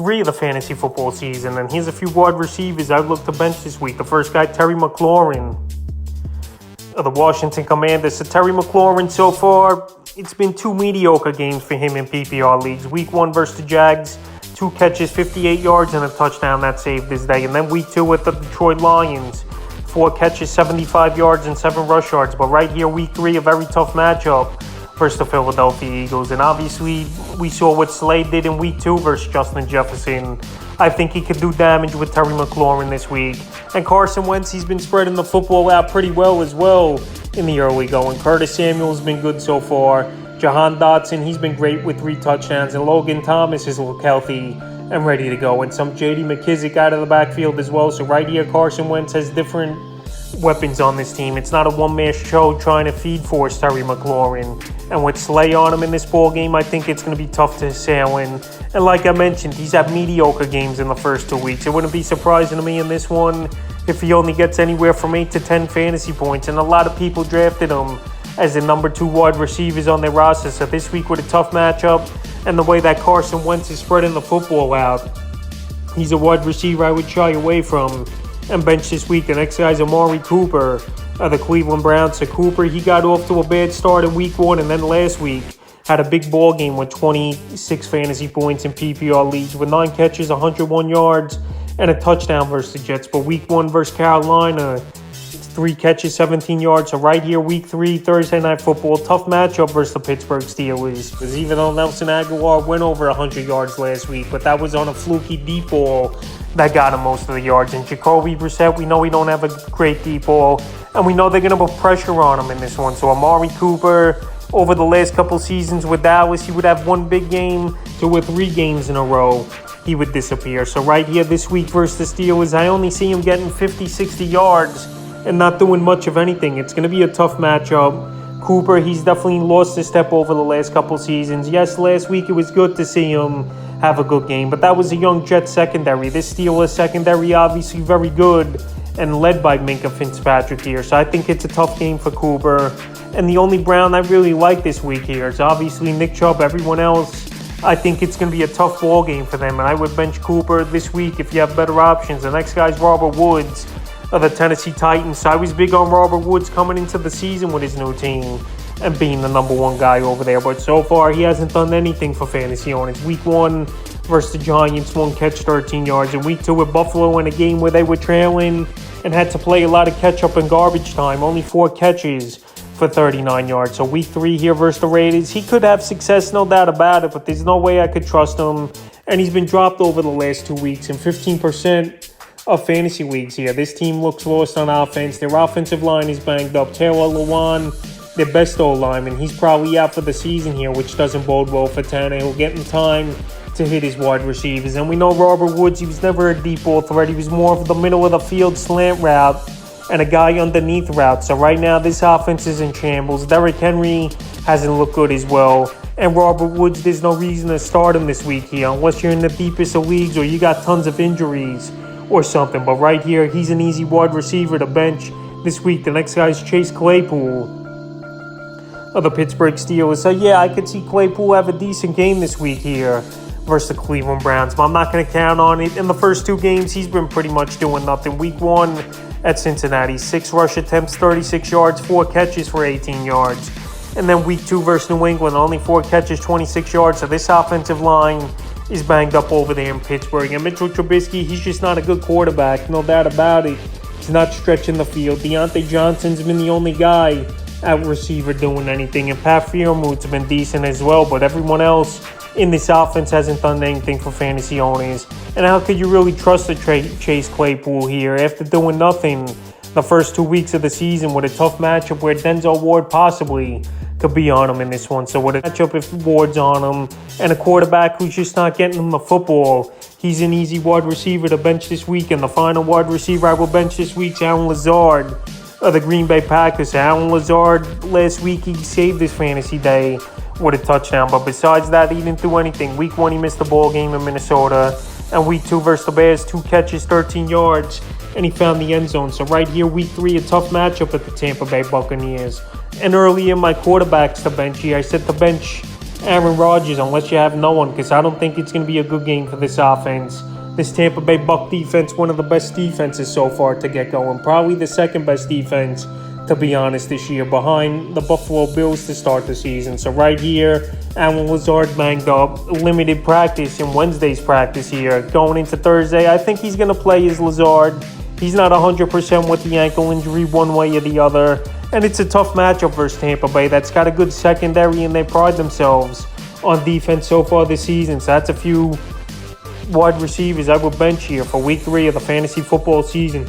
3 of the fantasy football season, and here's a few wide receivers I'd look to bench this week. The first guy, Terry Mclaurin of the Washington Commanders. So Terry Mclaurin, so far, it's been 2 mediocre games for him in PPR leagues. Week 1 versus the Jags, 2 catches, 58 yards, and a touchdown that saved his day. And then week 2 with the Detroit Lions, 4 catches, 75 yards, and 7 rush yards. But right here, week 3, a very tough matchup versus the Philadelphia Eagles. And obviously, we saw what Slade did in week 2 versus Justin Jefferson. I think he could do damage with Terry McLaurin this week. And Carson Wentz, he's been spreading the football out pretty well as well in the early going. Curtis Samuel's been good so far. Jahan Dotson, he's been great with 3 touchdowns. And Logan Thomas is look healthy and ready to go. And some J.D. McKissick out of the backfield as well. So right here, Carson Wentz has different weapons on this team. It's not a one-man show trying to feed force Terry McLaurin. And with Slay on him in this ball game, I think it's going to be tough to sail in. And like I mentioned, he's had mediocre games in the first 2 weeks. It wouldn't be surprising to me in this one if he only gets anywhere from 8 to 10 fantasy points. And a lot of people drafted him as the number 2 wide receivers on their roster. So this week with a tough matchup and the way that Carson Wentz is spreading the football out, he's a wide receiver I would shy away from and bench this week. The next guy's Amari Cooper of the Cleveland Browns. So Cooper, he got off to a bad start in week 1, and then last week had a big ball game with 26 fantasy points in PPR leagues with 9 catches, 101 yards, and a touchdown versus the Jets. But week 1 versus Carolina, 3 catches, 17 yards. So right here, week 3, Thursday Night Football, tough matchup versus the Pittsburgh Steelers. Because even though Nelson Aguilar went over 100 yards last week, but that was on a fluky deep ball that got him most of the yards. And Jacoby Brissett, we know we don't have a great deep ball, and we know they're going to put pressure on him in this one. So Amari Cooper, over the last couple seasons with Dallas, he would have 1 big game to with 3 games in a row, he would disappear. So right here this week versus the Steelers, I only see him getting 50, 60 yards and not doing much of anything. It's going to be a tough matchup. Cooper, he's definitely lost his step over the last couple seasons. Yes, last week it was good to see him have a good game, but that was a young Jets secondary. This Steelers secondary obviously very good and led by Minkah Fitzpatrick here. So I think it's a tough game for Cooper. And the only Brown I really like this week here is obviously Nick Chubb. Everyone else, I think it's going to be a tough ball game for them. And I would bench Cooper this week if you have better options. The next guy's Robert Woods of the Tennessee Titans. So I was big on Robert Woods coming into the season with his new team and being the number 1 guy over there. But so far, he hasn't done anything for fantasy owners. Week 1 versus the Giants, 1 catch, 13 yards. And week 2 with Buffalo in a game where they were trailing and had to play a lot of catch-up and garbage time. Only 4 catches for 39 yards. So week 3 here versus the Raiders, he could have success, no doubt about it, but there's no way I could trust him. And he's been dropped over the last 2 weeks in 15% of fantasy leagues here. This team looks lost on offense. Their offensive line is banged up. Taylor Lewan, their best O-lineman, he's probably out for the season here, which doesn't bode well for Tannehill getting time to hit his wide receivers. And we know Robert Woods, he was never a deep ball threat. He was more of the middle of the field slant route and a guy underneath route. So right now, this offense is in shambles. Derrick Henry hasn't looked good as well. And Robert Woods, there's no reason to start him this week here unless you're in the deepest of leagues or you got tons of injuries or something. But right here, he's an easy wide receiver to bench this week. The next guy is Chase Claypool of the Pittsburgh Steelers. So yeah, I could see Claypool have a decent game this week here versus the Cleveland Browns, but I'm not going to count on it. In the first 2 games, he's been pretty much doing nothing. Week 1 at Cincinnati, 6 rush attempts, 36 yards, 4 catches for 18 yards. And then week 2 versus New England, only 4 catches, 26 yards. So this offensive line is banged up over there in Pittsburgh. And Mitchell Trubisky, he's just not a good quarterback, no doubt about it. He's not stretching the field. Deontay Johnson's been the only guy at receiver doing anything. And Pat Freiermuth's been decent as well, but everyone else in this offense hasn't done anything for fantasy owners. And how could you really trust the Chase Claypool here after doing nothing the first 2 weeks of the season with a tough matchup where Denzel Ward possibly could be on him in this one? So with a matchup if Ward's on him and a quarterback who's just not getting him the football, he's an easy wide receiver to bench this week. And the final wide receiver I will bench this week is Alan Lazard of the Green Bay Packers. Alan Lazard, last week he saved his fantasy day with a touchdown. But besides that, he didn't do anything. Week 1, he missed the ball game in Minnesota. And week 2 versus the Bears, 2 catches, 13 yards. And he found the end zone. So right here, week 3, a tough matchup at the Tampa Bay Buccaneers. And earlier, my quarterbacks to bench here, I said to bench Aaron Rodgers unless you have no one, because I don't think it's going to be a good game for this offense. This Tampa Bay Buck defense, one of the best defenses so far to get going. Probably the second best defense, to be honest, this year, behind the Buffalo Bills to start the season. So right here, Alan Lazard banged up, limited practice in Wednesday's practice here. Going into Thursday, I think he's going to play as Lazard. He's not 100% with the ankle injury one way or the other. And it's a tough matchup versus Tampa Bay that's got a good secondary, and they pride themselves on defense so far this season. So that's a few wide receivers I would bench here for week 3 of the fantasy football season.